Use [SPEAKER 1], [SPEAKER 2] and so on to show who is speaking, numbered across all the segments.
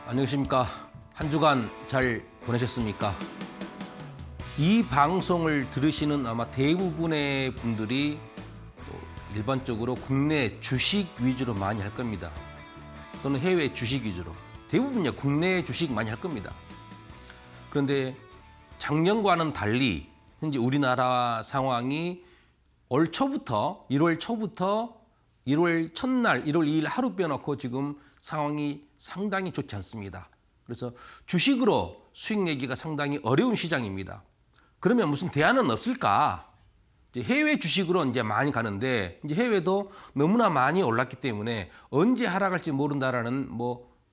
[SPEAKER 1] 안녕하십니까. 한 주간 잘 보내셨습니까? 이 방송을 들으시는 아마 대부분의 분들이 일반적으로 국내 주식 위주로 많이 할 겁니다. 또는 해외 주식 위주로. 대부분 국내 주식 많이 할 겁니다. 그런데 작년과는 달리 현재 우리나라 상황이 올 초부터 1월 초부터 1월 첫날 1월 2일 하루 빼놓고 지금 상황이 상당히 좋지 않습니다. 그래서 주식으로 수익 내기가 상당히 어려운 시장입니다. 그러면 무슨 대안은 없을까? 이제 해외 주식으로 이제 많이 가는데 이제 해외도 너무나 많이 올랐기 때문에 언제 하락할지 모른다라는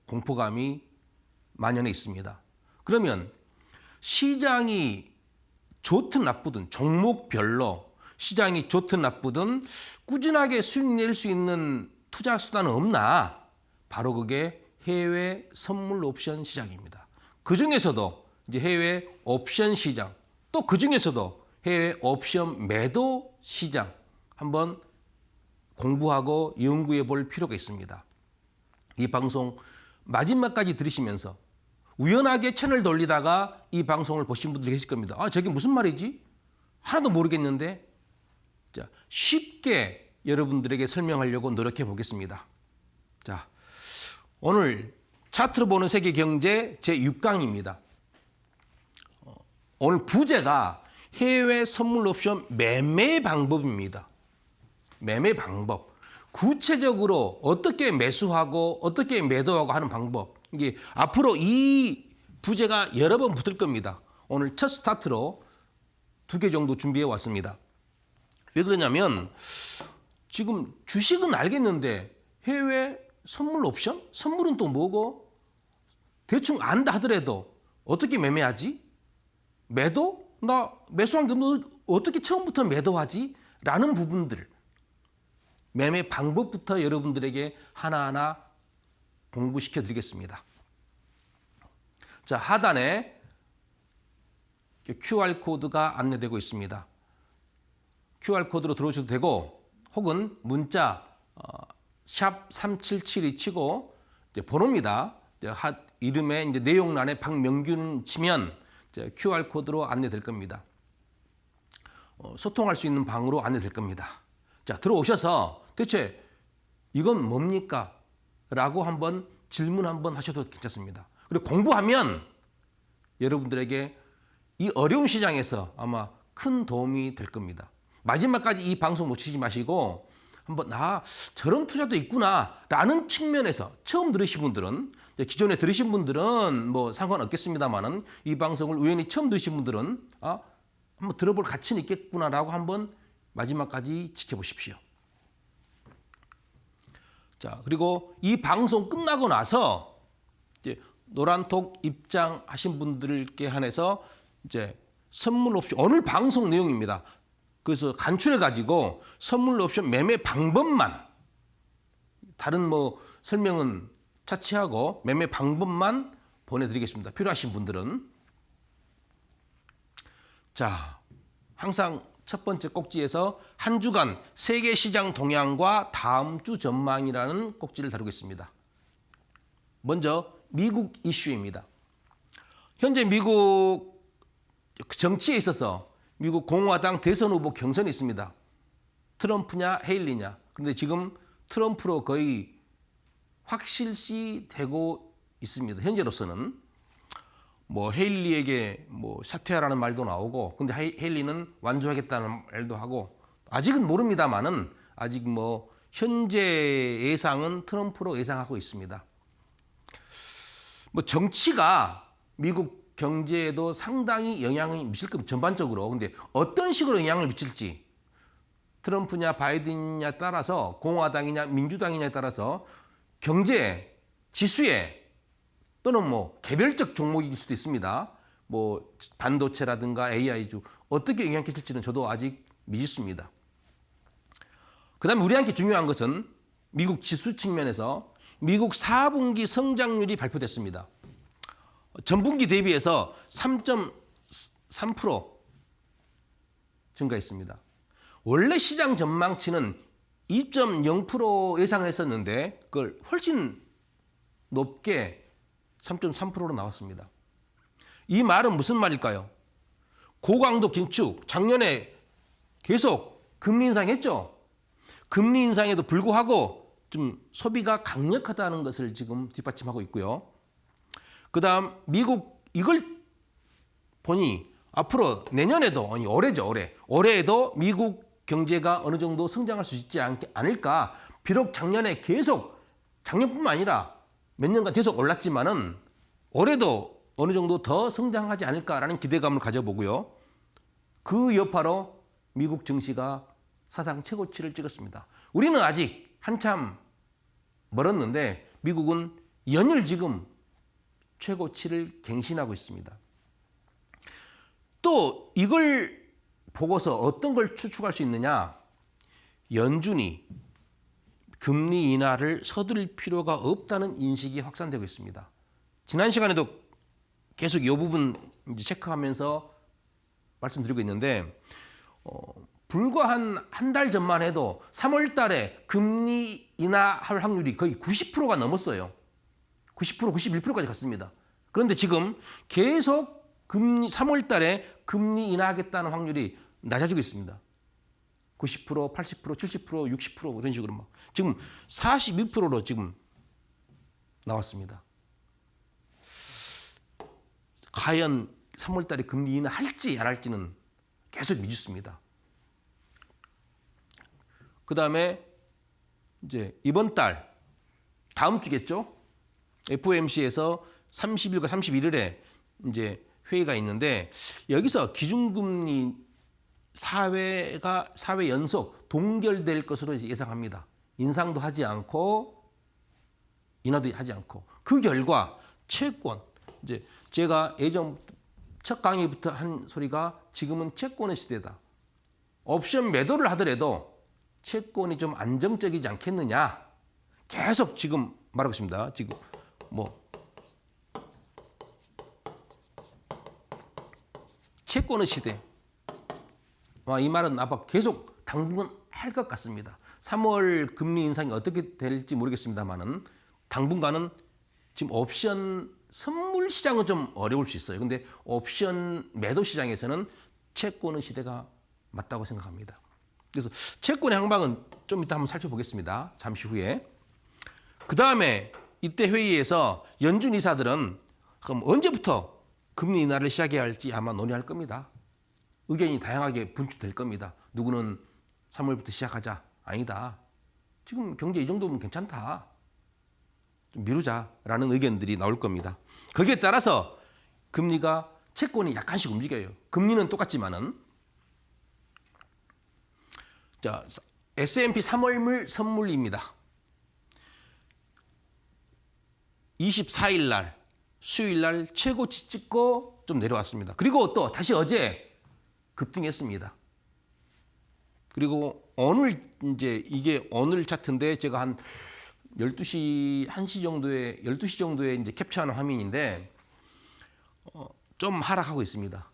[SPEAKER 1] 공포감이 만연해 있습니다. 그러면 시장이 좋든 나쁘든 종목별로 시장이 좋든 나쁘든 꾸준하게 수익 낼 수 있는 투자 수단은 없나? 바로 그게 해외 선물 옵션 시장입니다. 그 중에서도 이제 해외 옵션 시장, 또 그 중에서도 해외 옵션 매도 시장 한번 공부하고 연구해 볼 필요가 있습니다. 이 방송 마지막까지 들으시면서 우연하게 채널 돌리다가 이 방송을 보신 분들이 계실 겁니다. 아, 저게 무슨 말이지? 하나도 모르겠는데. 자, 쉽게 여러분들에게 설명하려고 노력해 보겠습니다. 자, 오늘 차트로 보는 세계 경제 제6강입니다. 오늘 부제가 해외 선물 옵션 매매 방법입니다. 매매 방법. 구체적으로 어떻게 매수하고 어떻게 매도하고 하는 방법. 이게 앞으로 이 부제가 여러 번 붙을 겁니다. 오늘 첫 스타트로 2개 정도 준비해 왔습니다. 왜 그러냐면 지금 주식은 알겠는데 해외 선물 옵션? 선물은 또 뭐고? 대충 안다 하더라도 어떻게 매매하지? 매도? 나 매수한 게 어떻게 처음부터 매도하지? 라는 부분들. 매매 방법부터 여러분들에게 하나하나 공부시켜 드리겠습니다. 자, 하단에 QR코드가 안내되고 있습니다. QR코드로 들어오셔도 되고 혹은 문자 샵 3772 치고 이제 번호입니다. 이름에 이제 내용란에 박명균 치면 이제 QR코드로 안내될 겁니다. 소통할 수 있는 방으로 안내될 겁니다. 자, 들어오셔서 대체 이건 뭡니까? 라고 한번 질문 한번 하셔도 괜찮습니다. 그리고 공부하면 여러분들에게 이 어려운 시장에서 아마 큰 도움이 될 겁니다. 마지막까지 이 방송 놓치지 마시고 한번 저런 투자도 있구나 라는 측면에서 처음 들으신 분들은, 기존에 들으신 분들은 상관없겠습니다만은 이 방송을 우연히 처음 들으신 분들은 한번 들어볼 가치는 있겠구나라고 한번 마지막까지 지켜보십시오. 자, 그리고 이 방송 끝나고 나서 이제 노란톡 입장하신 분들께 한해서 이제 선물 옵션 오늘 방송 내용입니다. 그래서 간추려 가지고 선물 옵션 매매 방법만, 다른 설명은 차치하고 매매 방법만 보내드리겠습니다. 필요하신 분들은. 자, 항상 첫 번째 꼭지에서 한 주간 세계 시장 동향과 다음 주 전망이라는 꼭지를 다루겠습니다. 먼저 미국 이슈입니다. 현재 미국 정치에 있어서 미국 공화당 대선 후보 경선이 있습니다. 트럼프냐 헤일리냐. 그런데 지금 트럼프로 거의 확실시 되고 있습니다. 현재로서는 헤일리에게 사퇴하라는 말도 나오고, 근데 헤일리는 완주하겠다는 말도 하고, 아직은 모릅니다만은 아직 현재 예상은 트럼프로 예상하고 있습니다. 정치가 미국 경제에도 상당히 영향을 미칠 겁니다. 전반적으로. 근데 어떤 식으로 영향을 미칠지, 트럼프냐 바이든이냐 따라서, 공화당이냐 민주당이냐에 따라서 경제 지수에 또는 개별적 종목일 수도 있습니다. 반도체라든가 AI주 어떻게 영향을 끼칠지는 저도 아직 미지수입니다. 그다음에 우리한테 중요한 것은 미국 지수 측면에서 미국 4분기 성장률이 발표됐습니다. 전분기 대비해서 3.3% 증가했습니다. 원래 시장 전망치는 2.0% 예상을 했었는데 그걸 훨씬 높게 3.3%로 나왔습니다. 이 말은 무슨 말일까요? 고강도 긴축, 작년에 계속 금리 인상했죠. 금리 인상에도 불구하고 좀 소비가 강력하다는 것을 지금 뒷받침하고 있고요. 그다음 미국 이걸 보니 앞으로 내년에도 아니 올해죠, 올해에도 미국 경제가 어느 정도 성장할 수 있지 않을까. 비록 작년에 계속 작년뿐만 아니라 몇 년간 계속 올랐지만은 올해도 어느 정도 더 성장하지 않을까라는 기대감을 가져보고요. 그 여파로 미국 증시가 사상 최고치를 찍었습니다. 우리는 아직 한참 멀었는데 미국은 연일 지금 최고치를 갱신하고 있습니다. 또 이걸 보고서 어떤 걸 추측할 수 있느냐? 연준이 금리 인하를 서두를 필요가 없다는 인식이 확산되고 있습니다. 지난 시간에도 계속 이 부분 이제 체크하면서 말씀드리고 있는데 불과 한 달 전만 해도 3월 달에 금리 인하할 확률이 거의 90%가 넘었어요. 90%, 91%까지 갔습니다. 그런데 지금 계속 3월 달에 금리 인하하겠다는 확률이 낮아지고 있습니다. 90%, 80%, 70%, 60% 이런 식으로 막 지금 42%로 지금 나왔습니다. 과연 3월 달에 금리 인하할지 안 할지는 계속 미지수입니다. 그다음에 이제 이번 달 다음 주겠죠? FOMC에서 30일과 31일에 이제 회의가 있는데 여기서 기준금리 4회 연속 동결될 것으로 예상합니다. 인상도 하지 않고 인하도 하지 않고 그 결과 채권 이제 제가 예전 첫 강의부터 한 소리가 지금은 채권의 시대다. 옵션 매도를 하더라도 채권이 좀 안정적이지 않겠느냐. 계속 지금 말하고 있습니다. 지금 채권의 시대. 이 말은 아마 계속 당분간 할 것 같습니다. 3월 금리 인상이 어떻게 될지 모르겠습니다만은 당분간은 지금 옵션 선물 시장은 좀 어려울 수 있어요. 근데 옵션 매도 시장에서는 채권의 시대가 맞다고 생각합니다. 그래서 채권의 향방은 좀 이따 한번 살펴보겠습니다. 잠시 후에. 그 다음에 이때 회의에서 연준 이사들은 그럼 언제부터 금리 인하를 시작해야 할지 아마 논의할 겁니다. 의견이 다양하게 분출될 겁니다. 누구는 3월부터 시작하자. 아니다. 지금 경제 이 정도면 괜찮다. 좀 미루자라는 의견들이 나올 겁니다. 거기에 따라서 금리가 채권이 약간씩 움직여요. 금리는 똑같지만은. 자, S&P 3월물 선물입니다. 24일 날 수요일 날 최고치 찍고 좀 내려왔습니다. 그리고 또 다시 어제 급등했습니다. 그리고 오늘 이제 이게 오늘 차트인데 제가 한 12시 1시 정도에 12시 정도에 이제 캡처하는 화면인데 좀 하락하고 있습니다.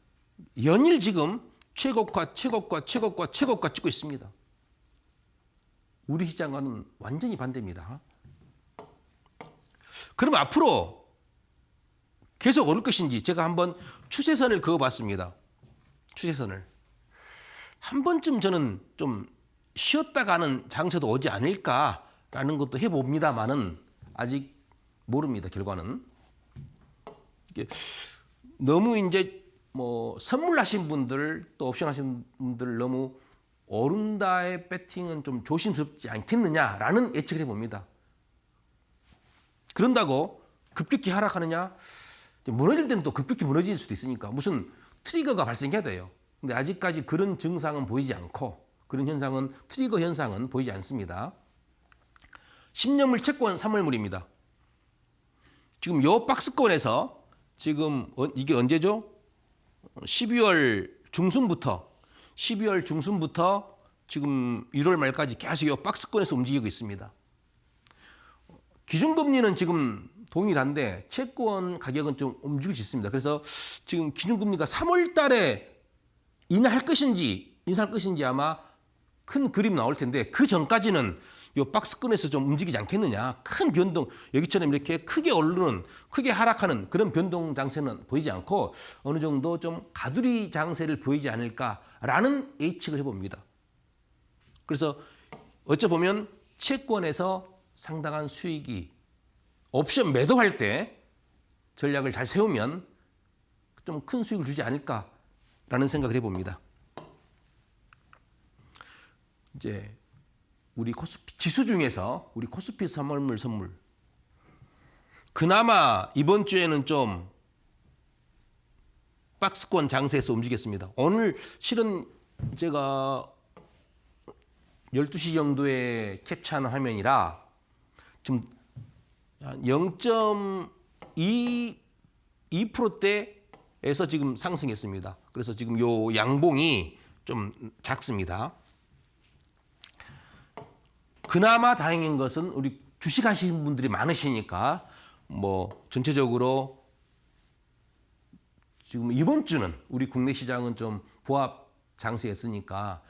[SPEAKER 1] 연일 지금 최고가 찍고 있습니다. 우리 시장과는 완전히 반대입니다. 그럼 앞으로 계속 오를 것인지 제가 한번 추세선을 그어봤습니다. 추세선을. 한 번쯤 저는 좀 쉬었다 가는 장세도 오지 않을까라는 것도 해봅니다만은 아직 모릅니다. 결과는. 너무 이제 선물하신 분들 또 옵션 하신 분들 너무 오른다의 배팅은 좀 조심스럽지 않겠느냐라는 예측을 해봅니다. 그런다고 급격히 하락하느냐? 무너질 때는 또 급격히 무너질 수도 있으니까 무슨 트리거가 발생해야 돼요. 근데 아직까지 그런 증상은 보이지 않고 그런 현상은 트리거 현상은 보이지 않습니다. 10년물 채권 3월물입니다. 지금 요 박스권에서 지금 이게 언제죠? 12월 중순부터 지금 1월 말까지 계속 요 박스권에서 움직이고 있습니다. 기준금리는 지금 동일한데 채권 가격은 좀 움직일 수 있습니다. 그래서 지금 기준금리가 3월 달에 인하할 것인지 인상할 것인지 아마 큰 그림 나올 텐데 그 전까지는 이 박스권에서 좀 움직이지 않겠느냐. 큰 변동, 여기처럼 이렇게 크게 오르는, 크게 하락하는 그런 변동 장세는 보이지 않고 어느 정도 좀 가두리 장세를 보이지 않을까라는 예측을 해봅니다. 그래서 어찌 보면 채권에서 상당한 수익이 옵션 매도할 때 전략을 잘 세우면 좀 큰 수익을 주지 않을까라는 생각을 해봅니다. 이제 우리 코스피 지수 중에서 우리 코스피 선물 그나마 이번 주에는 좀 박스권 장세에서 움직였습니다. 오늘 실은 제가 12시 정도에 캡처한 화면이라 지금 0.2%대에서 지금 상승했습니다. 그래서 지금 요 양봉이 좀 작습니다. 그나마 다행인 것은 우리 주식하시는 분들이 많으시니까 뭐 전체적으로 지금 이번 주는 우리 국내 시장은 좀 부합 장세였으니까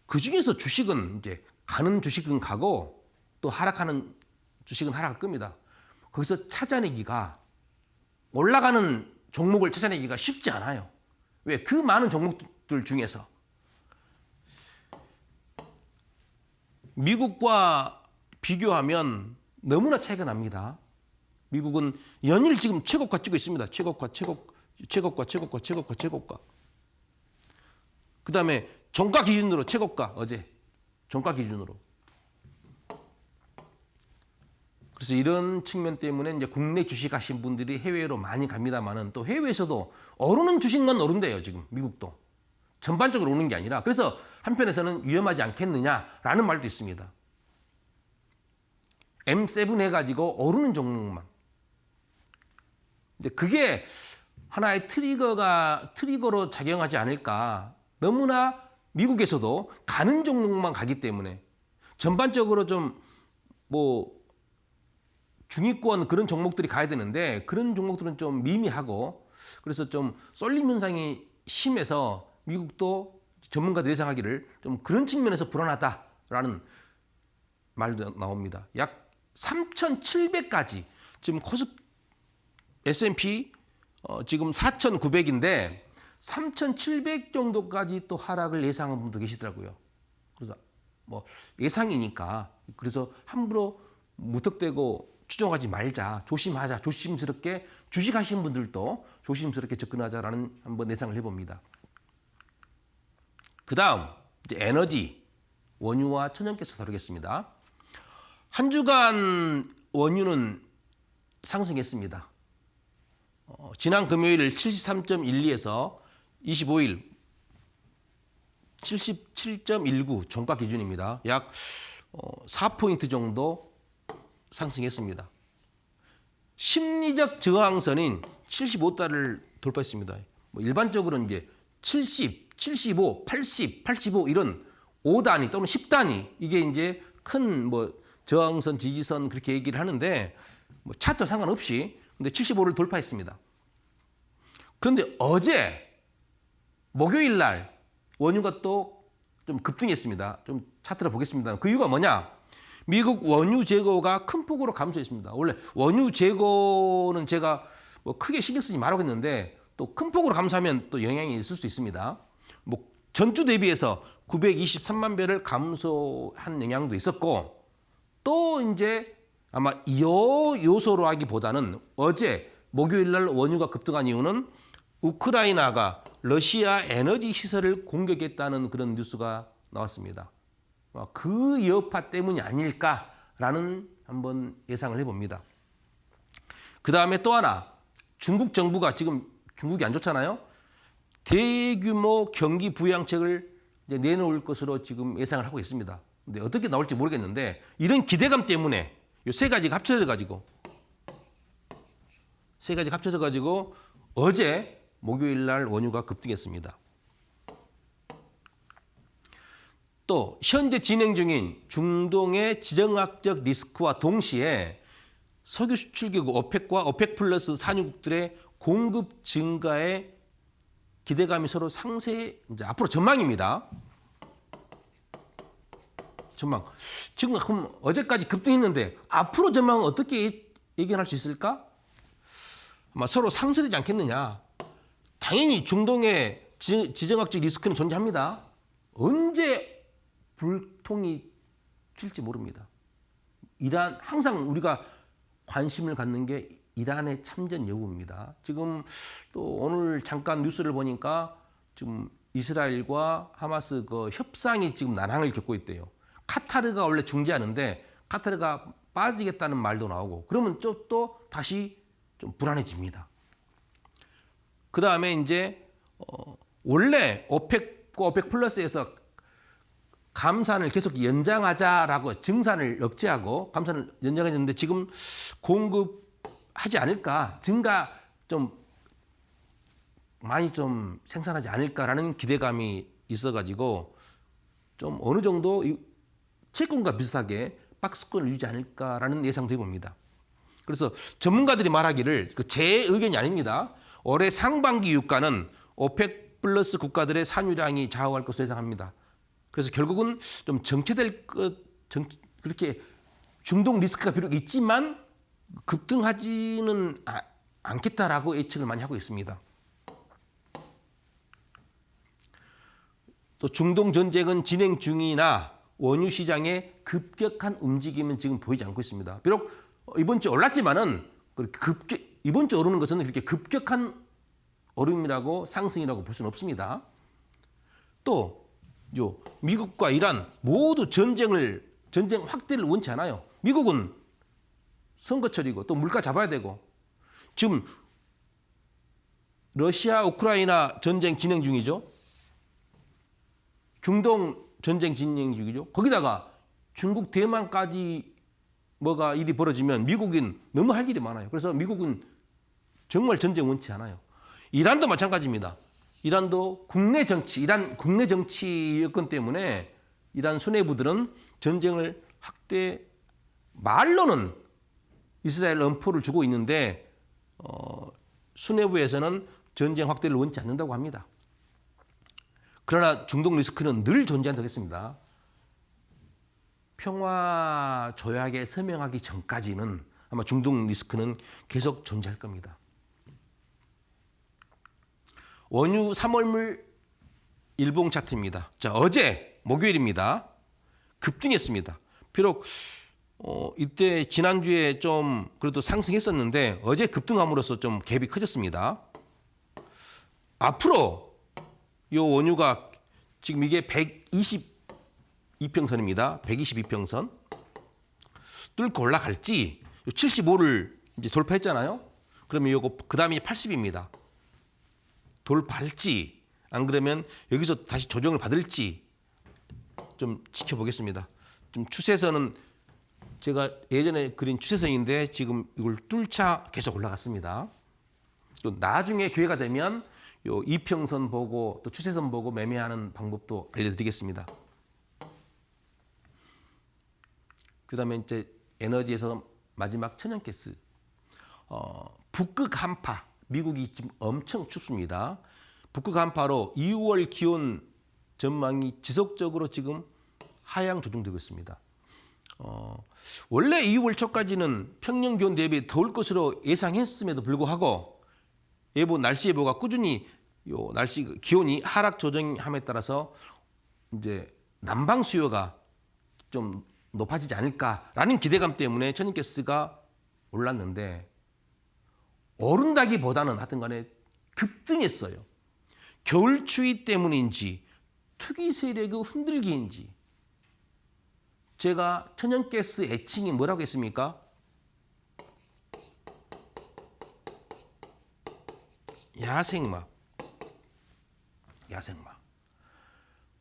[SPEAKER 1] 그 중에서 주식은 이제 가는 주식은 가고 또 하락하는 주식은 하락할 겁니다. 거기서 찾아내기가 올라가는 종목을 찾아내기가 쉽지 않아요. 왜? 그 많은 종목들 중에서 미국과 비교하면 너무나 차이가 납니다. 미국은 연일 지금 최고가 찍고 있습니다. 최고가. 그 다음에 종가 기준으로 최고가 어제 종가 기준으로. 그래서 이런 측면 때문에 이제 국내 주식 하신 분들이 해외로 많이 갑니다만은 또 해외에서도 오르는 주식만 오른대요. 지금 미국도 전반적으로 오르는 게 아니라 그래서 한편에서는 위험하지 않겠느냐라는 말도 있습니다. M7 해가지고 오르는 종목만. 이제 그게 하나의 트리거로 작용하지 않을까. 너무나 미국에서도 가는 종목만 가기 때문에 전반적으로 좀 뭐 중위권 그런 종목들이 가야 되는데 그런 종목들은 좀 미미하고 그래서 좀 쏠림 현상이 심해서 미국도 전문가들이 예상하기를 좀 그런 측면에서 불안하다라는 말도 나옵니다. 약 3,700까지 지금 S&P 지금 4,900인데 3,700 정도까지 또 하락을 예상한 분도 계시더라고요. 그래서 뭐 예상이니까 그래서 함부로 무턱대고 추정하지 말자, 조심하자, 조심스럽게 주식하시는 분들도 조심스럽게 접근하자라는 한번 예상을 해봅니다. 그 다음 이제 에너지, 원유와 천연가스 다루겠습니다. 한 주간 원유는 상승했습니다. 지난 금요일 73.12에서 25일 77.19 종가 기준입니다. 약 4포인트 정도 상승했습니다. 심리적 저항선인 75달을 돌파했습니다. 뭐 일반적으로는 이제 70, 75, 80, 85 이런 5단위 또는 10단위 이게 이제 큰 뭐 저항선, 지지선 그렇게 얘기를 하는데 뭐 차트 상관없이 근데 75를 돌파했습니다. 그런데 어제 목요일 날 원유가 또 좀 급등했습니다. 좀 차트를 보겠습니다. 그 이유가 뭐냐? 미국 원유 재고가 큰 폭으로 감소했습니다. 원래 원유 재고는 제가 뭐 크게 신경 쓰지 말라고 했는데 또 큰 폭으로 감소하면 또 영향이 있을 수 있습니다. 뭐 전주 대비해서 923만 배를 감소한 영향도 있었고 또 이제 아마 이 요소로 하기보다는 어제 목요일 날 원유가 급등한 이유는 우크라이나가 러시아 에너지 시설을 공격했다는 그런 뉴스가 나왔습니다. 그 여파 때문이 아닐까라는 한번 예상을 해봅니다. 그 다음에 또 하나 중국 정부가 지금 중국이 안 좋잖아요. 대규모 경기 부양책을 이제 내놓을 것으로 지금 예상을 하고 있습니다. 근데 어떻게 나올지 모르겠는데 이런 기대감 때문에 이 세 가지가 합쳐져 가지고 어제 목요일 날 원유가 급등했습니다. 또 현재 진행 중인 중동의 지정학적 리스크와 동시에 석유 수출기구 오펙과 오펙 플러스 산유국들의 공급 증가에 기대감이 서로 상세 이제 앞으로 전망입니다. 전망. 지금 그럼 어제까지 급등했는데 앞으로 전망은 어떻게 예견할 수 있을까? 아마 서로 상쇄되지 않겠느냐. 당연히 중동의 지정학적 리스크는 존재합니다. 언제 불통이 튈지 모릅니다. 이란 항상 우리가 관심을 갖는 게 이란의 참전 여부입니다. 지금 또 오늘 잠깐 뉴스를 보니까 지금 이스라엘과 하마스 그 협상이 지금 난항을 겪고 있대요. 카타르가 원래 중재하는데 카타르가 빠지겠다는 말도 나오고 그러면 또 다시 좀 불안해집니다. 그 다음에 이제 원래 오펙과 오펙 플러스에서 감산을 계속 연장하자라고 증산을 억제하고 감산을 연장했는데 지금 공급하지 않을까 증가 좀 많이 좀 생산하지 않을까라는 기대감이 있어가지고 좀 어느 정도 채권과 비슷하게 박스권을 유지하지 않을까라는 예상도 해봅니다. 그래서 전문가들이 말하기를 제 의견이 아닙니다. 올해 상반기 유가는 오펙 플러스 국가들의 산유량이 좌우할 것으로 예상합니다. 그래서 결국은 좀 정체될 그렇게 중동 리스크가 비록 있지만 급등하지는 않겠다라고 예측을 많이 하고 있습니다. 또 중동 전쟁은 진행 중이나 원유 시장의 급격한 움직임은 지금 보이지 않고 있습니다. 비록 이번 주 올랐지만은 이번 주 오르는 것은 그렇게 급격한 오름이라고 상승이라고 볼 수는 없습니다. 또 미국과 이란 모두 전쟁 확대를 원치 않아요. 미국은 선거철이고 또 물가 잡아야 되고 지금 러시아 우크라이나 전쟁 진행 중이죠. 중동 전쟁 진행 중이죠. 거기다가 중국 대만까지 뭐가 일이 벌어지면 미국은 너무 할 일이 많아요. 그래서 미국은 정말 전쟁 원치 않아요. 이란도 마찬가지입니다. 이란도 이란 국내 정치 여건 때문에 이란 수뇌부들은 전쟁을 말로는 이스라엘 엄포를 주고 있는데 수뇌부에서는 전쟁 확대를 원치 않는다고 합니다. 그러나 중동 리스크는 늘 존재한다고 했습니다. 평화 조약에 서명하기 전까지는 아마 중동 리스크는 계속 존재할 겁니다. 원유 3월물 일봉 차트입니다. 자, 어제 목요일입니다. 급등했습니다. 비록 이때 지난주에 좀 그래도 상승했었는데 어제 급등함으로써 좀 갭이 커졌습니다. 앞으로 이 원유가 지금 이게 122평선입니다. 122평선 뚫고 올라갈지 75를 이제 돌파했잖아요. 그러면 이거 그다음이 80입니다. 돌파할지 안 그러면 여기서 다시 조정을 받을지 좀 지켜보겠습니다. 좀 추세선은 제가 예전에 그린 추세선인데 지금 이걸 뚫자 계속 올라갔습니다. 또 나중에 기회가 되면 요 이평선 보고 또 추세선 보고 매매하는 방법도 알려드리겠습니다. 그다음에 이제 에너지에서 마지막 천연가스 북극 한파 미국이 지금 엄청 춥습니다. 북극 한파로 2월 기온 전망이 지속적으로 지금 하향 조정되고 있습니다. 원래 2월 초까지는 평년 기온 대비 더울 것으로 예상했음에도 불구하고 날씨 예보가 꾸준히 기온이 하락 조정함에 따라서 이제 난방 수요가 좀 높아지지 않을까라는 기대감 때문에 천연가스가 올랐는데 오른다기보다는 하여튼 간에 급등했어요. 겨울 추위 때문인지 투기 세력의 흔들기인지 제가 천연가스 애칭이 뭐라고 했습니까? 야생마.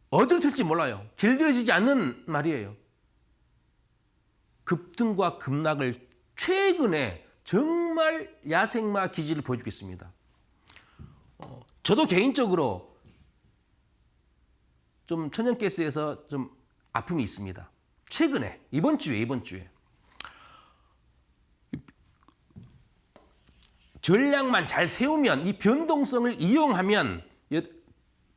[SPEAKER 1] 어디로 튈지 몰라요. 길들여지지 않는 말이에요. 급등과 급락을 최근에 정말 야생마 기질을 보여주고 있습니다. 저도 개인적으로 좀 천연가스에서 좀 아픔이 있습니다. 최근에 이번 주에 전략만 잘 세우면 이 변동성을 이용하면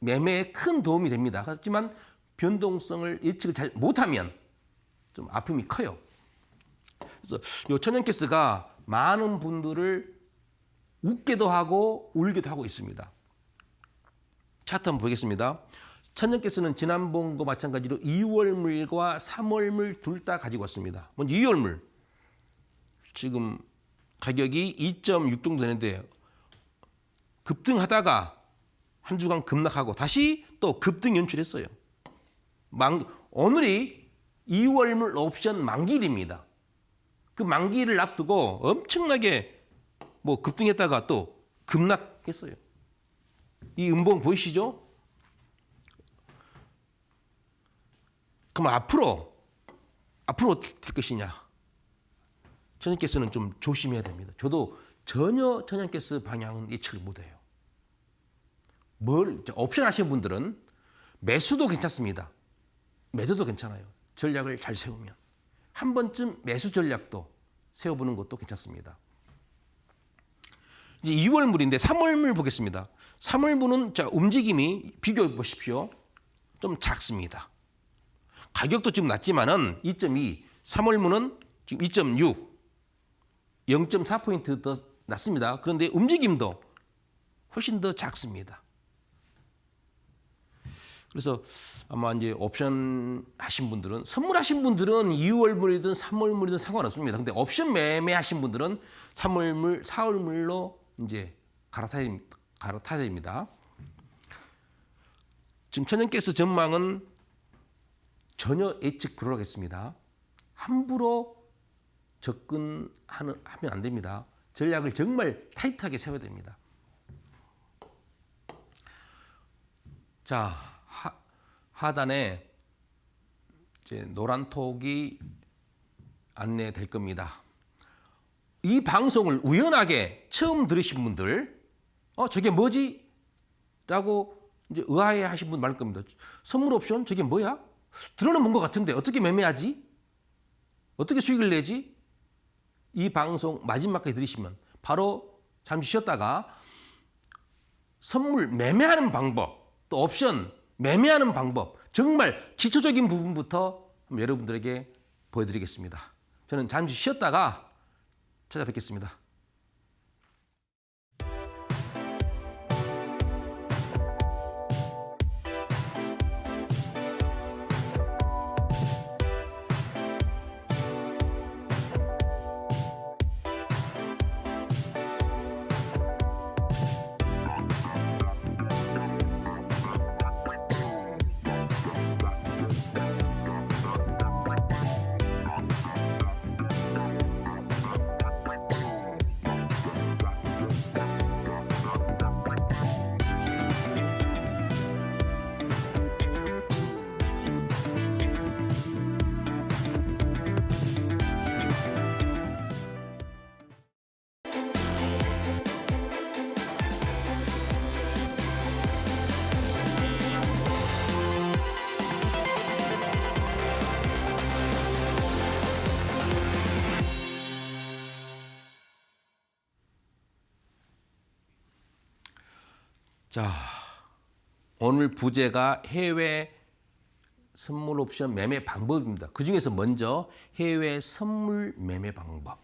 [SPEAKER 1] 매매에 큰 도움이 됩니다. 하지만 변동성을 예측을 잘 못하면 좀 아픔이 커요. 그래서 이 천연가스가 많은 분들을 웃게도 하고 울게도 하고 있습니다. 차트 한번 보겠습니다. 천연가스는 지난번과 마찬가지로 2월물과 3월물 둘 다 가지고 왔습니다. 먼저 2월물. 지금 가격이 2.6 정도 되는데 급등하다가 한 주간 급락하고 다시 또 급등 연출했어요. 오늘이 2월물 옵션 만기일입니다. 그 만기를 앞두고 엄청나게 뭐 급등했다가 또 급락했어요. 이 음봉 보이시죠? 그럼 앞으로 어떻게 될 것이냐? 천연가스는 좀 조심해야 됩니다. 저도 전혀 천연가스 방향은 예측을 못해요. 옵션 하시는 분들은 매수도 괜찮습니다. 매도도 괜찮아요. 전략을 잘 세우면. 한 번쯤 매수 전략도 세워보는 것도 괜찮습니다. 이제 2월물인데 3월물 보겠습니다. 3월물은 자, 움직임이 비교해 보십시오. 좀 작습니다. 가격도 지금 낮지만은 2.2, 3월물은 지금 2.6, 0.4포인트 더 낮습니다. 그런데 움직임도 훨씬 더 작습니다. 그래서 아마 이제 옵션 하신 분들은, 선물하신 분들은 2월물이든 3월물이든 상관없습니다. 근데 옵션 매매하신 분들은 3월물, 4월물로 이제 갈아타야 됩니다. 지금 천연가스 전망은 전혀 예측 불허하겠습니다. 함부로 접근하면 안 됩니다. 전략을 정말 타이트하게 세워야 됩니다. 자, 하단에 이제 노란 톡이 안내될 겁니다. 이 방송을 우연하게 처음 들으신 분들, 저게 뭐지? 라고 이제 의아해 하신 분 많을 겁니다. 선물 옵션? 저게 뭐야? 들어는 본 것 같은데 어떻게 매매하지? 어떻게 수익을 내지? 이 방송 마지막까지 들으시면 바로 잠시 쉬었다가 선물 매매하는 방법, 또 옵션 매매하는 방법, 정말 기초적인 부분부터 여러분들에게 보여드리겠습니다. 저는 잠시 쉬었다가 찾아뵙겠습니다. 자, 오늘 부제가 해외 선물 옵션 매매 방법입니다. 그 중에서 먼저 해외 선물 매매 방법.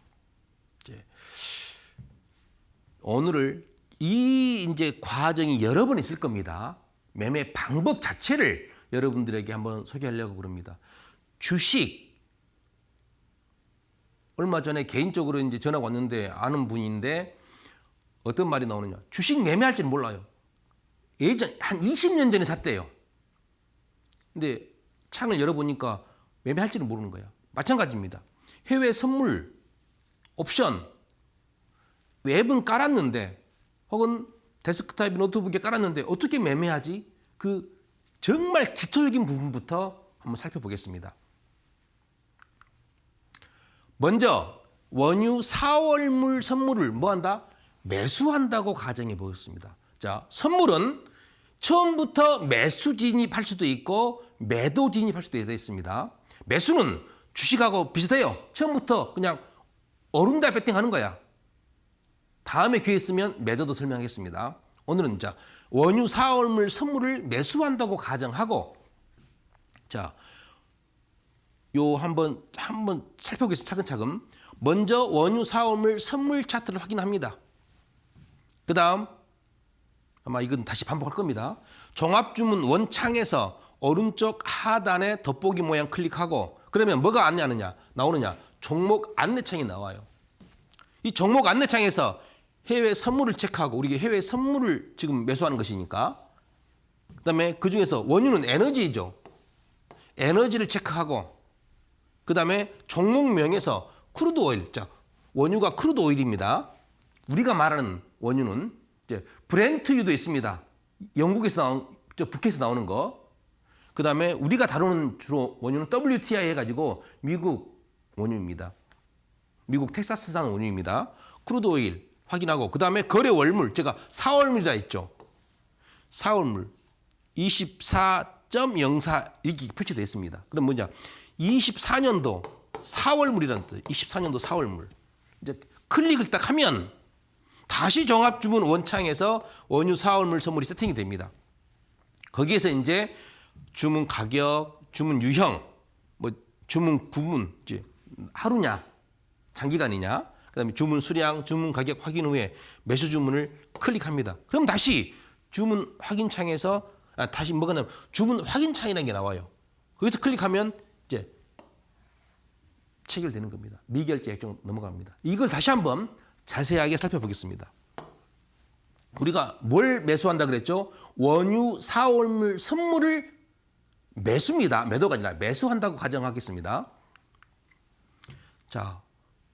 [SPEAKER 1] 오늘을 이제 과정이 여러 번 있을 겁니다. 매매 방법 자체를 여러분들에게 한번 소개하려고 그럽니다. 주식. 얼마 전에 개인적으로 이제 전화가 왔는데 아는 분인데 어떤 말이 나오느냐. 주식 매매할 줄 몰라요. 예전 한 20년 전에 샀대요. 근데 창을 열어보니까 매매할지는 모르는 거야. 마찬가지입니다. 해외 선물, 옵션, 웹은 깔았는데 혹은 데스크탑 노트북에 깔았는데 어떻게 매매하지? 그 정말 기초적인 부분부터 한번 살펴보겠습니다. 먼저 원유 4월물 선물을 뭐한다? 매수한다고 가정해 보겠습니다. 자, 선물은 처음부터 매수 진입할 수도 있고 매도 진입할 수도 있습니다. 매수는 주식하고 비슷해요. 처음부터 그냥 오른다 배팅하는 거야. 다음에 기회 있으면 매도도 설명하겠습니다. 오늘은 자, 원유 4월물 선물을 매수한다고 가정하고, 자, 요 한번 살펴보겠습니다. 차근차근. 먼저 원유 사오물 선물 차트를 확인합니다. 그다음 아마 이건 다시 반복할 겁니다. 종합주문 원창에서 오른쪽 하단에 돋보기 모양 클릭하고 그러면 뭐가 나오느냐? 종목 안내창이 나와요. 이 종목 안내창에서 해외 선물을 체크하고 우리가 해외 선물을 지금 매수하는 것이니까 그다음에 그중에서 원유는 에너지죠. 에너지를 체크하고 그다음에 종목명에서 크루드 오일, 자 원유가 크루드 오일입니다. 우리가 말하는 원유는 이제 브렌트유도 있습니다. 영국에서 북해에서 나오는 거. 그다음에 우리가 다루는 주로 원유는 WTI 해가지고 미국 원유입니다. 미국 텍사스산 원유입니다. 크루드 오일 확인하고 그다음에 거래 월물 제가 4월물이라 했죠. 4월물 24.04 이렇게 표시되어 있습니다. 그럼 뭐냐? 24년도 4월물이라는 뜻. 24년도 4월물. 이제 클릭을 딱 하면 다시 종합주문 원창에서 원유 4월물 선물이 세팅이 됩니다. 거기에서 이제 주문 가격, 주문 유형, 뭐 주문 구문, 이제 하루냐, 장기간이냐, 그다음에 주문 수량, 주문 가격 확인 후에 매수 주문을 클릭합니다. 그럼 다시 주문 확인 창에서 다시 뭐가 나면 주문 확인 창이라는 게 나와요. 거기서 클릭하면 이제 체결되는 겁니다. 미결제 액정 넘어갑니다. 이걸 다시 한번 자세하게 살펴보겠습니다. 우리가 뭘 매수한다 그랬죠? 원유 4월물 선물을 매수입니다. 매도가 아니라 매수한다고 가정하겠습니다. 자,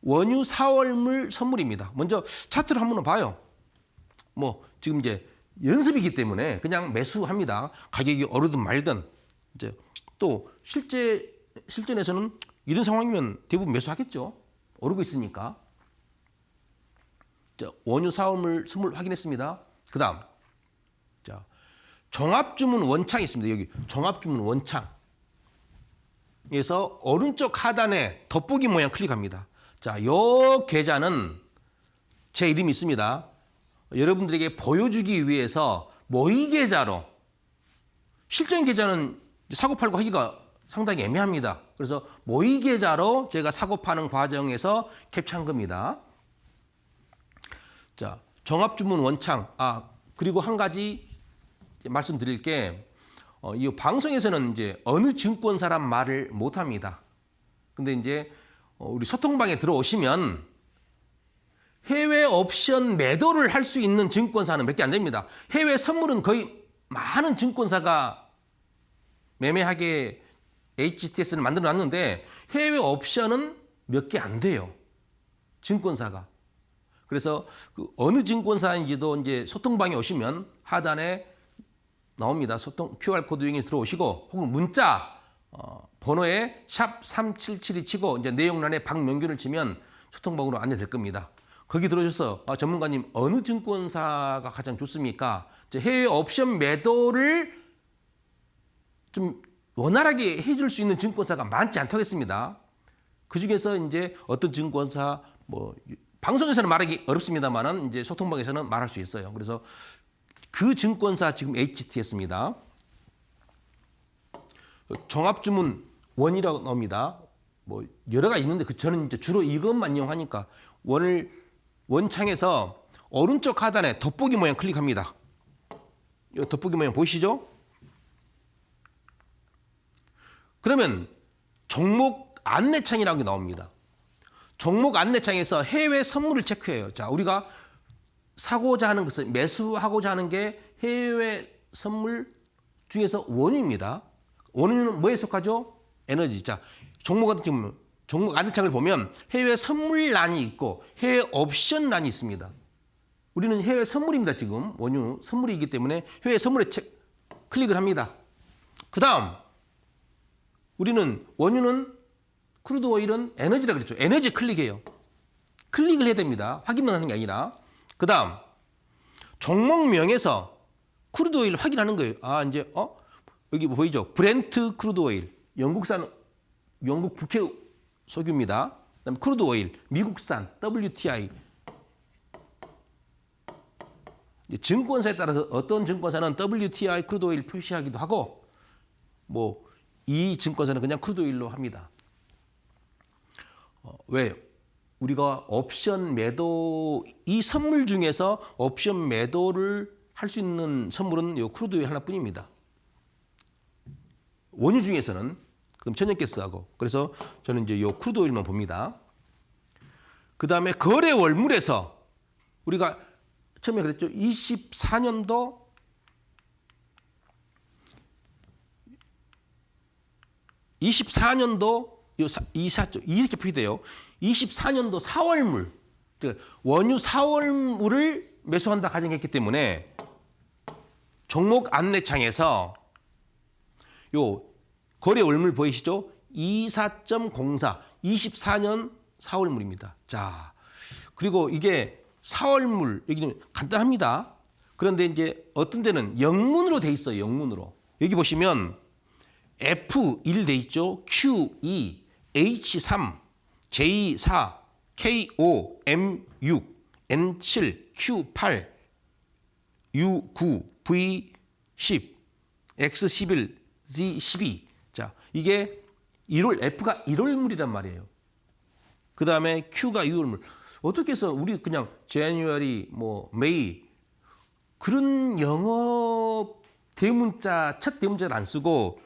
[SPEAKER 1] 원유 4월물 선물입니다. 먼저 차트를 한번 봐요. 뭐 지금 이제 연습이기 때문에 그냥 매수합니다. 가격이 오르든 말든 이제 또 실전에서는 이런 상황이면 대부분 매수하겠죠. 오르고 있으니까. 자, 원유 4월물 선물 확인했습니다. 그다음 자 종합주문 원창이 있습니다. 여기 종합주문 원창에서 오른쪽 하단에 돋보기 모양 클릭합니다. 자, 요 계좌는 제 이름이 있습니다. 여러분들에게 보여주기 위해서 모의 계좌로 실전 계좌는 사고 팔고 하기가 상당히 애매합니다. 그래서 모의 계좌로 제가 사고 파는 과정에서 캡처한 겁니다. 자, 종합주문 원창. 그리고 한 가지 말씀드릴 게 이 방송에서는 이제 어느 증권사란 말을 못 합니다. 근데 이제 우리 소통방에 들어오시면 해외 옵션 매도를 할 수 있는 증권사는 몇 개 안 됩니다. 해외 선물은 거의 많은 증권사가 매매하게 HTS를 만들어 놨는데 해외 옵션은 몇 개 안 돼요. 증권사가. 그래서 그 어느 증권사인지도 이제 소통방에 오시면 하단에 나옵니다. 소통 QR코드 이용해 들어오시고 혹은 문자 번호에 샵 3772 치고 이제 내용란에 박명균을 치면 소통방으로 안내될 겁니다. 거기 들어오셔서 전문가님 어느 증권사가 가장 좋습니까? 이제 해외 옵션 매도를 좀 원활하게 해줄 수 있는 증권사가 많지 않다겠습니다. 그 중에서 이제 어떤 증권사 뭐 방송에서는 말하기 어렵습니다만은 이제 소통방에서는 말할 수 있어요. 그래서 그 증권사 지금 HTS입니다. 종합주문 원이라고 나옵니다. 뭐 여러 가지 있는데 저는 이제 주로 이것만 이용하니까 원창에서 오른쪽 하단에 돋보기 모양 클릭합니다. 이 돋보기 모양 보이시죠? 그러면 종목 안내창이라는 게 나옵니다. 종목 안내창에서 해외 선물을 체크해요. 자, 우리가 사고자 하는 것은 매수하고자 하는 게 해외 선물 중에서 원유입니다. 원유는 뭐에 속하죠? 에너지. 자, 종목 같은 경우는 종목 안내창을 보면 해외 선물란이 있고 해외 옵션란이 있습니다. 우리는 해외 선물입니다. 지금 원유 선물이기 때문에 해외 선물에 클릭을 합니다. 그 다음 우리는 원유는 크루드 오일은 에너지라 그랬죠. 에너지 클릭해요. 클릭을 해야 됩니다. 확인만 하는 게 아니라. 그 다음 종목명에서 크루드 오일 확인하는 거예요. 이제 여기 보이죠? 브렌트 크루드 오일, 영국 북해 석유입니다. 그다음 크루드 오일, 미국산 WTI. 증권사에 따라서 어떤 증권사는 WTI 크루드 오일 표시하기도 하고 뭐 이 증권사는 그냥 크루드 오일로 합니다. 왜? 우리가 옵션 매도, 이 선물 중에서 옵션 매도를 할 수 있는 선물은 이 크루드 오일 하나뿐입니다. 원유 중에서는. 그럼 천연가스하고. 그래서 저는 이제 이 크루드 오일만 봅니다. 그 다음에 거래 월물에서 우리가 처음에 그랬죠. 24년도 이렇게 표기돼요. 24년도 4월물, 원유 4월물을 매수한다 가정했기 때문에 종목 안내창에서 요 거래 월물 보이시죠? 24.04, 24년 4월물입니다. 자, 그리고 이게 4월물, 여기는 간단합니다. 그런데 이제 어떤 데는 영문으로 돼 있어요. 영문으로. 여기 보시면 F1 돼 있죠. Q2, H3, J4, K5, M6, N7, Q8, U9, V10, X11, Z12. 자, 이게 1월, F가 1월물이란 말이에요. 그 다음에 Q가 6월물. 어떻게 해서 우리 그냥 January, May 그런 영어 대문자, 첫 대문자를 안 쓰고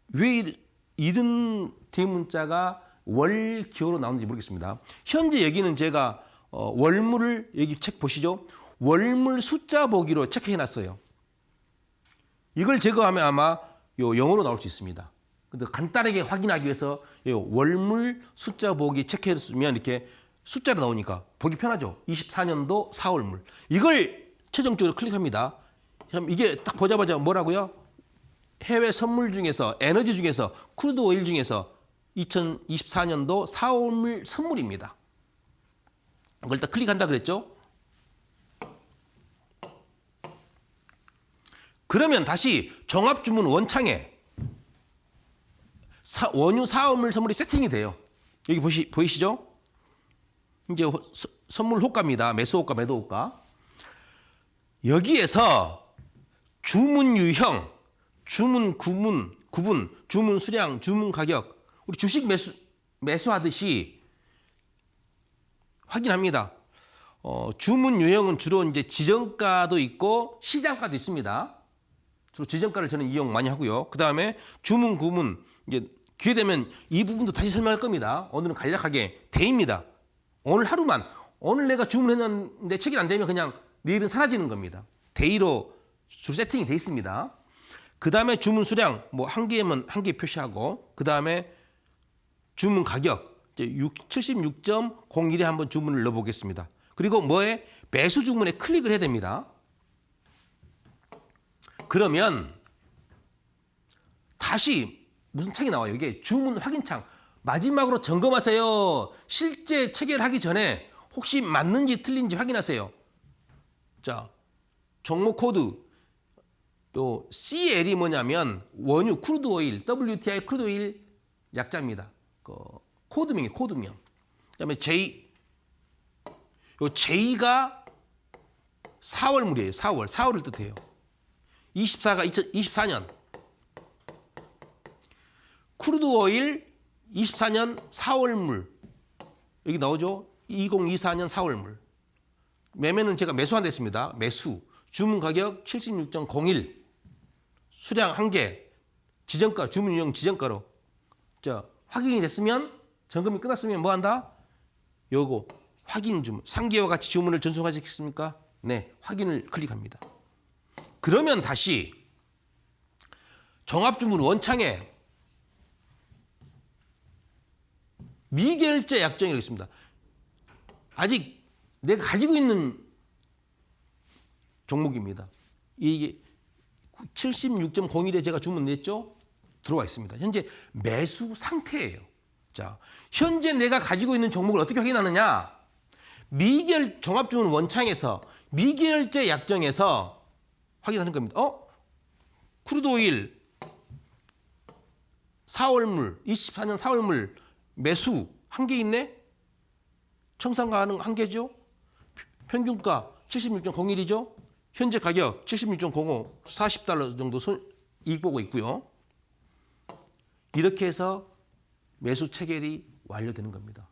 [SPEAKER 1] 왜 이런 대문자가 월, 기호로 나오는지 모르겠습니다. 현재 여기는 제가 월물을 여기 책 보시죠. 월물 숫자 보기로 체크해 놨어요. 이걸 제거하면 아마 영어로 나올 수 있습니다. 근데 간단하게 확인하기 위해서 월물 숫자 보기 체크해주면 이렇게 숫자로 나오니까 보기 편하죠. 24년도 4월물. 이걸 최종적으로 클릭합니다. 이게 딱 보자마자 뭐라고요? 해외 선물 중에서, 에너지 중에서, 크루드 오일 중에서 2024년도 4월물 선물입니다. 이걸 딱 클릭한다 그랬죠? 그러면 다시 종합주문 원창에 원유 4월물 선물이 세팅이 돼요. 여기 보이시죠? 이제 선물 호가입니다. 매수 호가, 매도 호가. 여기에서 주문 유형, 주문 구분, 주문 수량, 주문 가격, 우리 주식 매수하듯이 확인합니다. 주문 유형은 주로 이제 지정가도 있고 시장가도 있습니다. 주로 지정가를 저는 이용 많이 하고요. 그 다음에 주문 구분, 이제 기회 되면 이 부분도 다시 설명할 겁니다. 오늘은 간략하게 데이입니다. 오늘 하루만, 오늘 내가 주문했는데 체결 안 되면 그냥 내일은 사라지는 겁니다. 데이로 주 세팅이 돼 있습니다. 그 다음에 주문 수량, 한 개면 한 개 표시하고, 그 다음에 주문 가격, 76.01에 한번 주문을 넣어보겠습니다. 그리고 매수 주문에 클릭을 해야 됩니다. 그러면 다시 무슨 창이 나와요? 이게 주문 확인창. 마지막으로 점검하세요. 실제 체결하기 전에 혹시 맞는지 틀린지 확인하세요. 자, 종목 코드. 또 CL이 뭐냐면 원유 크루드 오일, WTI 크루드 오일 약자입니다. 코드명이에요. 코드명. 그다음에 J. 요 J가 4월물이에요. 4월을 뜻해요. 24가 2024년. 크루드 오일 24년 4월물. 여기 나오죠? 2024년 4월물. 매매는 제가 매수한다 했습니다. 매수. 주문 가격 76.01. 수량 1개. 지정가, 주문 유형 지정가로. 자, 확인이 됐으면, 점검이 끝났으면 뭐 한다? 요거 확인 주문. 상기와 같이 주문을 전송하시겠습니까? 네, 확인을 클릭합니다. 그러면 다시 종합주문 원창에 미결제 약정이 있습니다. 아직 내가 가지고 있는 종목입니다. 이게 76.01에 제가 주문 냈죠? 들어와 있습니다. 현재 매수 상태예요. 자, 현재 내가 가지고 있는 종목을 어떻게 확인하느냐? 종합주문 원창에서 미결제 약정에서 확인하는 겁니다. 크루드 오일 4월물, 24년 4월물 매수 한 개 있네? 청산 가능 한 개죠? 평균가 76.01이죠? 현재 가격 76.05, 40달러 정도 이익 보고 있고요. 이렇게 해서 매수 체결이 완료되는 겁니다.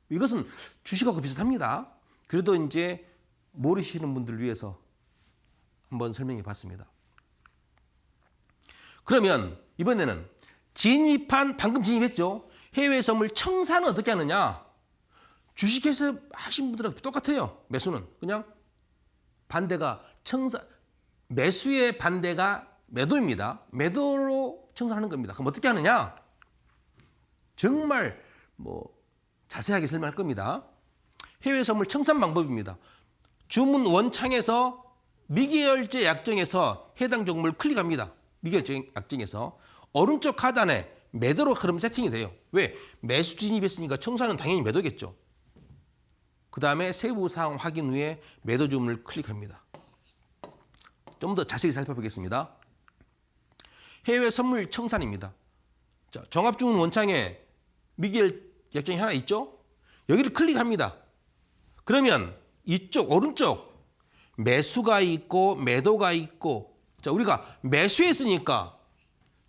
[SPEAKER 1] 이것은 주식하고 비슷합니다. 그래도 이제 모르시는 분들을 위해서 한번 설명해 봤습니다. 그러면 이번에는 방금 진입했죠. 해외 선물 청산은 어떻게 하느냐? 주식회사 하신 분들하고 똑같아요. 매수는 그냥 반대가 매수의 반대가 매도입니다. 매도로 청산하는 겁니다. 그럼 어떻게 하느냐? 정말 자세하게 설명할 겁니다. 해외 선물 청산 방법입니다. 주문 원창에서 미결제 약정에서 해당 종목을 클릭합니다. 미결제 약정에서 오른쪽 하단에 매도로 그럼 세팅이 돼요. 왜? 매수 진입했으니까 청산은 당연히 매도겠죠. 그 다음에 세부 사항 확인 후에 매도 주문을 클릭합니다. 좀 더 자세히 살펴보겠습니다. 해외 선물 청산입니다. 자, 종합주문 원창에 미결 약정이 하나 있죠? 여기를 클릭합니다. 그러면 이쪽 오른쪽 매수가 있고 매도가 있고, 자, 우리가 매수했으니까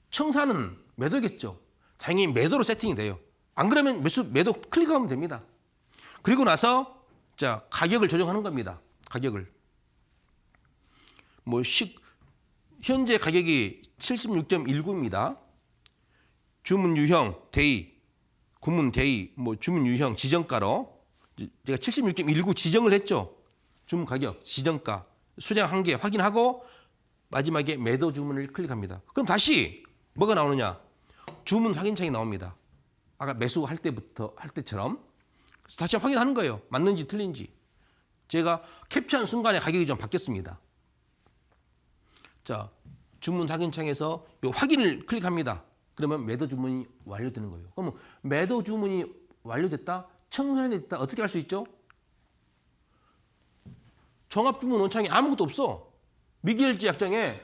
[SPEAKER 1] 청산은 매도겠죠. 당연히 매도로 세팅이 돼요. 안 그러면 매도 클릭하면 됩니다. 그리고 나서 자, 가격을 조정하는 겁니다. 가격을 현재 가격이 76.19입니다. 주문 유형 대의, 구문 대의, 주문 유형 지정가로 제가 76.19 지정을 했죠. 주문 가격, 지정가, 수량 한 개 확인하고 마지막에 매도 주문을 클릭합니다. 그럼 다시 뭐가 나오느냐? 주문 확인창이 나옵니다. 아까 매수할 때처럼. 그래서 다시 확인하는 거예요. 맞는지 틀린지. 제가 캡처한 순간에 가격이 좀 바뀌었습니다. 자, 주문 확인창에서 이 확인을 클릭합니다. 그러면 매도 주문이 완료되는 거예요. 그러면 매도 주문이 완료됐다? 청산이 됐다? 어떻게 할 수 있죠? 종합주문 원창에 아무것도 없어. 미결제 약정에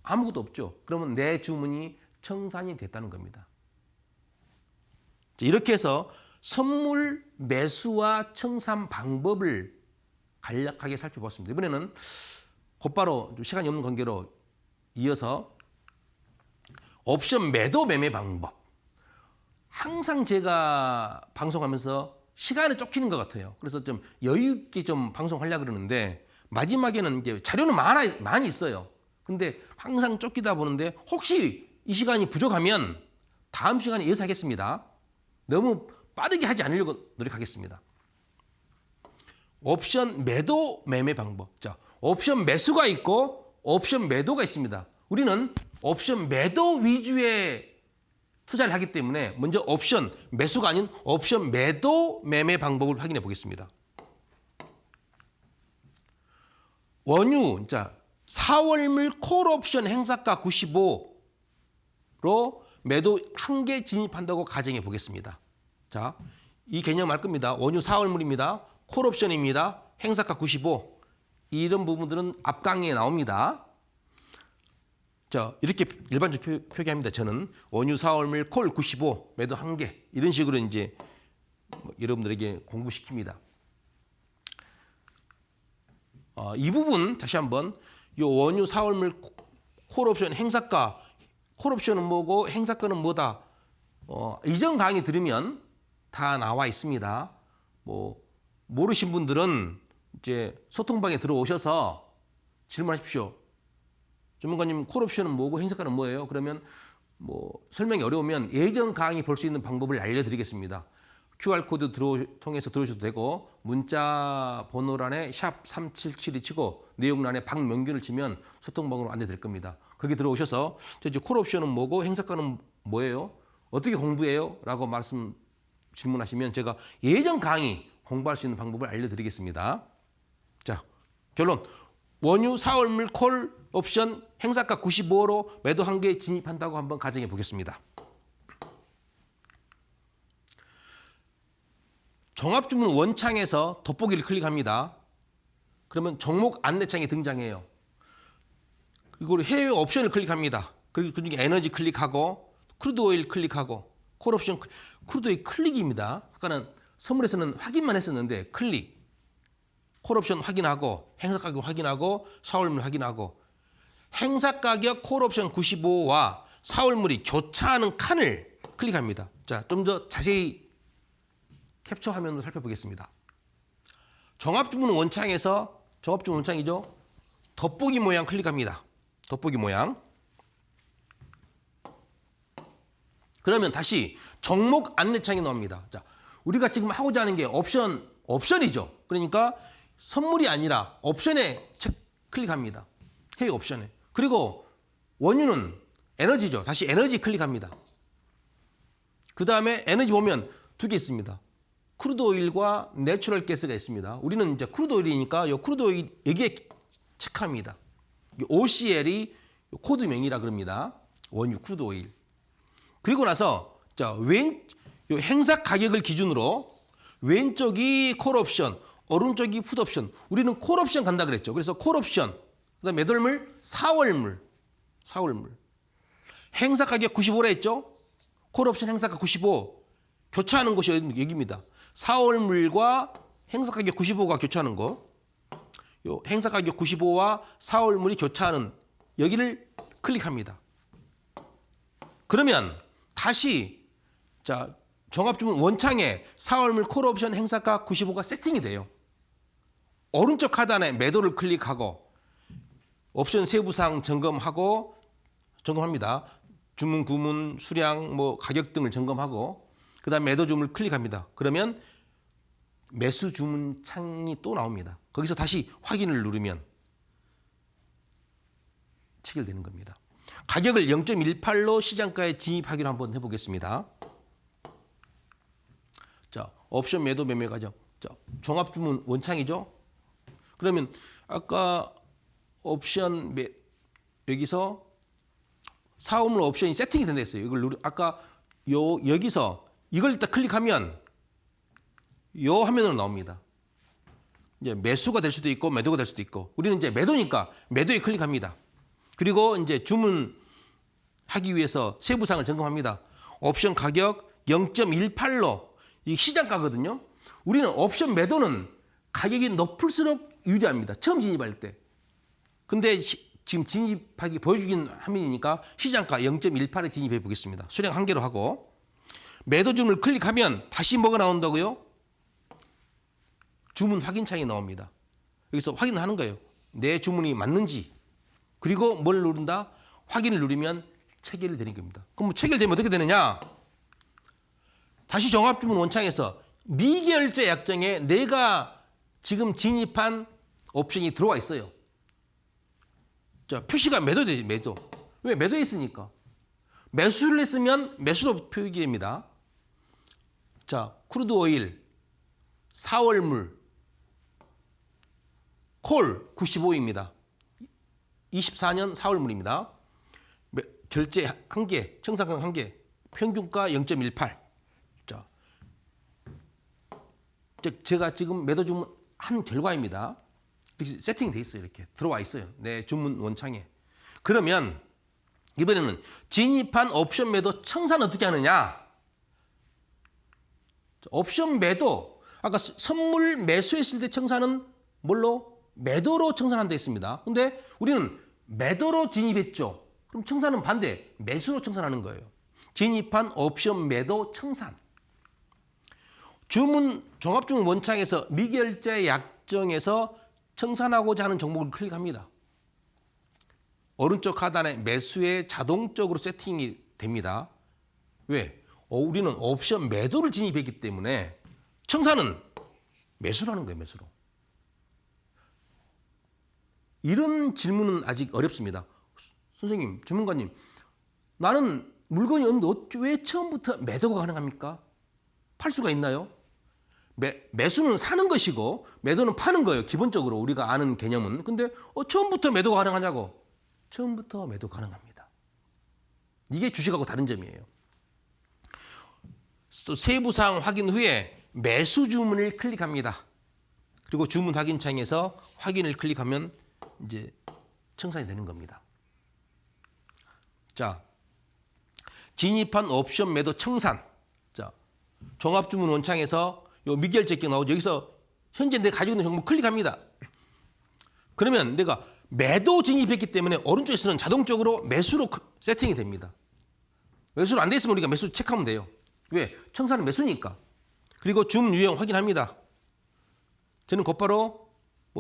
[SPEAKER 1] 아무것도 없죠. 그러면 내 주문이 청산이 됐다는 겁니다. 이렇게 해서 선물 매수와 청산 방법을 간략하게 살펴봤습니다. 이번에는 곧바로 시간이 없는 관계로 이어서 옵션 매도 매매 방법. 항상 제가 방송하면서 시간에 쫓기는 것 같아요. 그래서 좀 여유 있게 좀 방송하려고 그러는데 마지막에는 이제 자료는 많이 있어요. 근데 항상 쫓기다 보는데 혹시 이 시간이 부족하면 다음 시간에 이어서 하겠습니다. 너무 빠르게 하지 않으려고 노력하겠습니다. 옵션 매도 매매 방법. 자, 옵션 매수가 있고 옵션 매도가 있습니다. 우리는 옵션 매도 위주의 투자를 하기 때문에 먼저 옵션 매수가 아닌 옵션 매도 매매 방법을 확인해 보겠습니다. 원유, 자, 4월물 콜 옵션 행사가 95로 매도 한 개 진입한다고 가정해 보겠습니다. 자, 이 개념 알 겁니다. 원유 4월물입니다. 콜 옵션입니다. 행사가 95. 이런 부분들은 앞 강의에 나옵니다. 자, 이렇게 일반적으로 표기합니다. 저는 원유 4월물 콜 95 매도 한 개 이런 식으로 이제 여러분들에게 공부시킵니다. 이 부분 다시 한번 이 원유 4월물 콜 옵션 행사가 콜 옵션은 뭐고 행사가는 뭐다. 이전 강의 들으면 다 나와 있습니다. 모르신 분들은 이제 소통방에 들어오셔서 질문하십시오. 전문가님, 콜옵션은 뭐고 행사가는 뭐예요? 그러면 설명이 어려우면 예전 강의 볼 수 있는 방법을 알려드리겠습니다. QR코드 통해서 들어오셔도 되고 문자 번호란에 샵 3772 치고 내용란에 박명균을 치면 소통방으로 안내될 겁니다. 거기 들어오셔서 이제 콜옵션은 뭐고 행사가는 뭐예요? 어떻게 공부해요? 라고 질문하시면 제가 예전 강의 공부할 수 있는 방법을 알려드리겠습니다. 자, 결론. 원유 4월물 콜 옵션 행사가 95로 매도 한 개 진입한다고 한번 가정해 보겠습니다. 종합주문 원창에서 돋보기를 클릭합니다. 그러면 종목 안내창이 등장해요. 그리고 해외 옵션을 클릭합니다. 그리고 그중에 에너지 클릭하고 크루드 오일 클릭하고 콜 옵션 크루드 오일 클릭입니다. 아까는 선물에서는 확인만 했었는데 클릭. 콜 옵션 확인하고 행사 가격 확인하고 4월물 확인하고 행사 가격 콜 옵션 95와 4월물이 교차하는 칸을 클릭합니다. 자, 좀 더 자세히 캡처 화면으로 살펴보겠습니다. 종합주문 원창에서 종합주문 원창이죠. 돋보기 모양 클릭합니다. 돋보기 모양. 그러면 다시 종목 안내창이 나옵니다. 자, 우리가 지금 하고자 하는 게 옵션이죠. 그러니까 선물이 아니라 옵션에 클릭합니다. 해외 옵션에. 그리고 원유는 에너지죠. 다시 에너지 클릭합니다. 그 다음에 에너지 보면 두 개 있습니다. 크루드 오일과 내추럴 가스가 있습니다. 우리는 이제 크루드 오일이니까 이 크루드 오일 여기에 체크합니다. OCL이 코드명이라 그럽니다. 원유 크루드 오일. 그리고 나서 자, 요 행사 가격을 기준으로 왼쪽이 콜 옵션, 오른쪽이 풋 옵션. 우리는 콜 옵션 간다 그랬죠. 그래서 콜 옵션. 그다음 몇 월물? 4월물. 4월물. 행사 가격 95라 했죠? 콜 옵션 행사가 95. 교차하는 것이 여기입니다. 4월물과 행사 가격 95가 교차하는 거. 요 행사 가격 95와 4월물이 교차하는 여기를 클릭합니다. 그러면 다시 자, 종합주문 원창에 4월물 콜 옵션 행사가 95가 세팅이 돼요. 오른쪽 하단에 매도를 클릭하고 옵션 세부사항 점검합니다. 주문, 구문, 수량, 가격 등을 점검하고 그다음 매도 주문을 클릭합니다. 그러면 매수 주문 창이 또 나옵니다. 거기서 다시 확인을 누르면 체결되는 겁니다. 가격을 0.18로 시장가에 진입하기로 한번 해보겠습니다. 자, 옵션 매도 매매 과정. 자, 종합주문 원창이죠. 그러면 아까 옵션 여기서 사업물 옵션이 세팅이 된다 했어요. 이걸 아까 여기서 이걸 일단 클릭하면 요 화면으로 나옵니다. 이제 매수가 될 수도 있고 매도가 될 수도 있고 우리는 이제 매도니까 매도에 클릭합니다. 그리고 이제 주문하기 위해서 세부사항을 점검합니다. 옵션 가격 0.18로 이 시장가거든요. 우리는 옵션 매도는 가격이 높을수록 유리합니다. 처음 진입할 때. 근데 지금 진입하기 보여주긴 화면이니까 시장가 0.18에 진입해 보겠습니다. 수량 1개로 하고 매도 주문을 클릭하면 다시 뭐가 나온다고요? 주문 확인창이 나옵니다. 여기서 확인하는 거예요. 내 주문이 맞는지. 그리고 뭘 누른다? 확인을 누르면 체결이 되는 겁니다. 그럼 체결되면 어떻게 되느냐? 다시 종합주문 원창에서 미결제 약정에 내가 지금 진입한 옵션이 들어와 있어요. 자, 표시가 매도되지, 매도. 왜? 매도에 있으니까. 매수를 했으면 매수로 표기됩니다. 자, 크루드 오일 4월물 콜 95입니다. 24년 4월물입니다. 결제 1개, 청산가 1개, 평균가 0.18. 자, 제가 지금 매도 주문한 결과입니다. 세팅이 돼 있어요. 이렇게 들어와 있어요. 내 주문 원창에. 그러면 이번에는 진입한 옵션 매도 청산 어떻게 하느냐? 옵션 매도 아까 선물 매수했을 때 청산은 뭘로? 매도로 청산한다 했습니다. 근데 우리는 매도로 진입했죠. 그럼 청산은 반대, 매수로 청산하는 거예요. 진입한 옵션 매도 청산. 종합주문 원창에서 미결제 약정에서 청산하고자 하는 종목을 클릭합니다. 오른쪽 하단에 매수에 자동적으로 세팅이 됩니다. 왜? 우리는 옵션 매도를 진입했기 때문에 청산은 매수라는 거예요. 매수로. 이런 질문은 아직 어렵습니다. 선생님, 전문가님, 나는 물건이 없는데 왜 처음부터 매도가 가능합니까? 팔 수가 있나요? 매수는 사는 것이고 매도는 파는 거예요. 기본적으로 우리가 아는 개념은. 근데 처음부터 매도가 가능하냐고. 처음부터 매도 가능합니다. 이게 주식하고 다른 점이에요. 또 세부사항 확인 후에 매수 주문을 클릭합니다. 그리고 주문 확인창에서 확인을 클릭하면 이제 청산이 되는 겁니다. 자, 진입한 옵션 매도 청산. 자, 종합주문 원창에서 요 미결제 격 나오죠. 여기서 현재 내가 가지고 있는 종목 클릭합니다. 그러면 내가 매도 진입했기 때문에 오른쪽에서는 자동적으로 매수로 세팅이 됩니다. 매수로 안 돼 있으면 우리가 매수 체크하면 돼요. 왜? 청산은 매수니까. 그리고 줌 유형 확인합니다. 저는 곧바로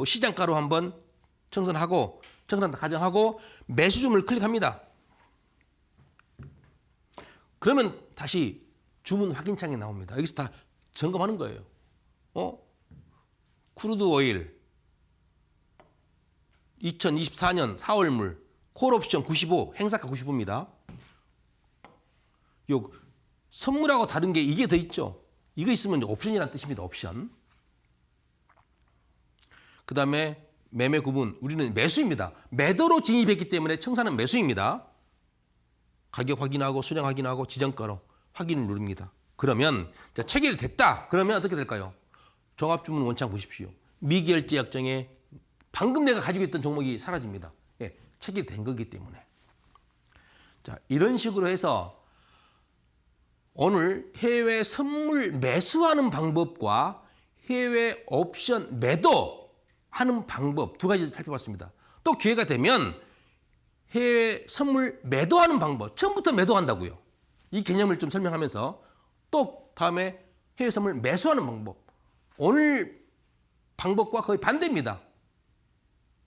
[SPEAKER 1] 시장가로 한번 청산하고 가정하고 매수줌을 클릭합니다. 그러면 다시 주문 확인창이 나옵니다. 여기서 다 점검하는 거예요. 크루드 오일 2024년 4월물 콜옵션 95 행사가 95입니다. 요 선물하고 다른 게 이게 더 있죠. 이거 있으면 옵션이라는 뜻입니다. 옵션. 그 다음에 매매 구분, 우리는 매수입니다. 매도로 진입했기 때문에 청산은 매수입니다. 가격 확인하고 수량 확인하고 지정가로 확인을 누릅니다. 그러면 체결됐다. 그러면 어떻게 될까요? 종합주문 원창 보십시오. 미결제 약정에 방금 내가 가지고 있던 종목이 사라집니다. 예, 체결된 거기 때문에. 자, 이런 식으로 해서 오늘 해외 선물 매수하는 방법과 해외 옵션 매도하는 방법 두 가지 살펴봤습니다. 또 기회가 되면 해외 선물 매도하는 방법, 처음부터 매도한다고요. 이 개념을 좀 설명하면서 또 다음에 해외 선물 매수하는 방법. 오늘 방법과 거의 반대입니다.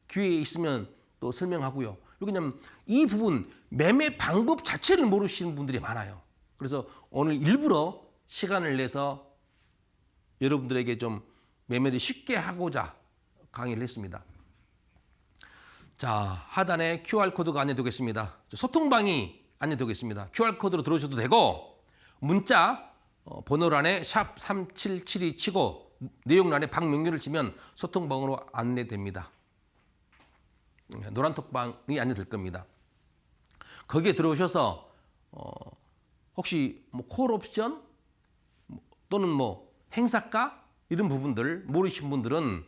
[SPEAKER 1] 기회 있으면 또 설명하고요. 왜냐하면 이 부분 매매 방법 자체를 모르시는 분들이 많아요. 그래서 오늘 일부러 시간을 내서 여러분들에게 좀 매매를 쉽게 하고자 강의를 했습니다. 자, 하단에 QR코드가 안내되겠습니다. 소통방이 안내되겠습니다. QR코드로 들어오셔도 되고 문자 번호란에 샵 3772 치고 내용란에 박명규를 치면 소통방으로 안내됩니다. 노란톡방이 안내될 겁니다. 거기에 들어오셔서 혹시 콜옵션 또는 행사가 이런 부분들 모르신 분들은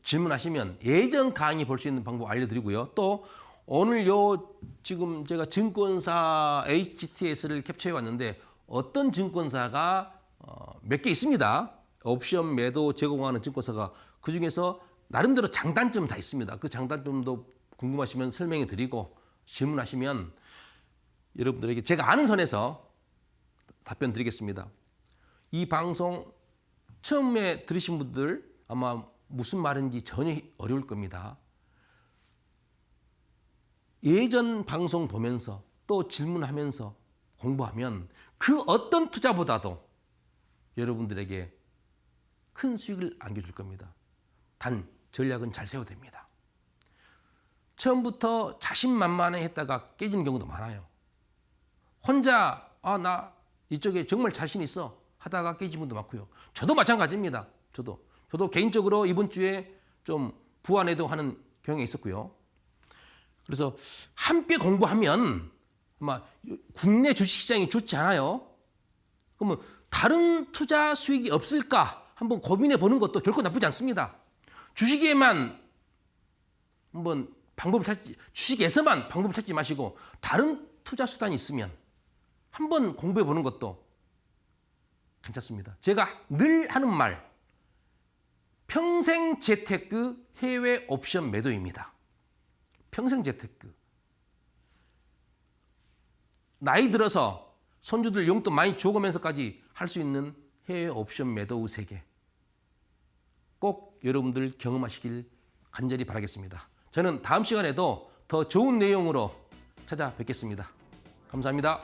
[SPEAKER 1] 질문하시면 예전 강의 볼 수 있는 방법 알려드리고요. 또 오늘 지금 제가 증권사 HTS를 캡처해 왔는데 어떤 증권사가 몇 개 있습니다. 옵션 매도 제공하는 증권사가 그중에서 나름대로 장단점 다 있습니다. 그 장단점도 궁금하시면 설명해 드리고 질문하시면 여러분들에게 제가 아는 선에서 답변 드리겠습니다. 이 방송 처음에 들으신 분들 아마 무슨 말인지 전혀 어려울 겁니다. 예전 방송 보면서 또 질문하면서 공부하면 그 어떤 투자보다도 여러분들에게 큰 수익을 안겨줄 겁니다. 단 전략은 잘 세워야 됩니다. 처음부터 자신만만해 했다가 깨지는 경우도 많아요. 혼자 나 이쪽에 정말 자신 있어 하다가 깨진 분도 많고요. 저도 마찬가지입니다. 저도 개인적으로 이번 주에 좀 부안해동하는 경향이 있었고요. 그래서 함께 공부하면 아마 국내 주식시장이 좋지 않아요. 그러면 다른 투자 수익이 없을까 한번 고민해 보는 것도 결코 나쁘지 않습니다. 주식에만 한번 주식에서만 방법을 찾지 마시고 다른 투자 수단이 있으면 한번 공부해 보는 것도 괜찮습니다. 제가 늘 하는 말, 평생 재테크 해외 옵션 매도입니다. 평생 재테크. 나이 들어서 손주들 용돈 많이 줘가면서까지 할 수 있는 해외 옵션 매도의 세계. 꼭 여러분들 경험하시길 간절히 바라겠습니다. 저는 다음 시간에도 더 좋은 내용으로 찾아뵙겠습니다. 감사합니다.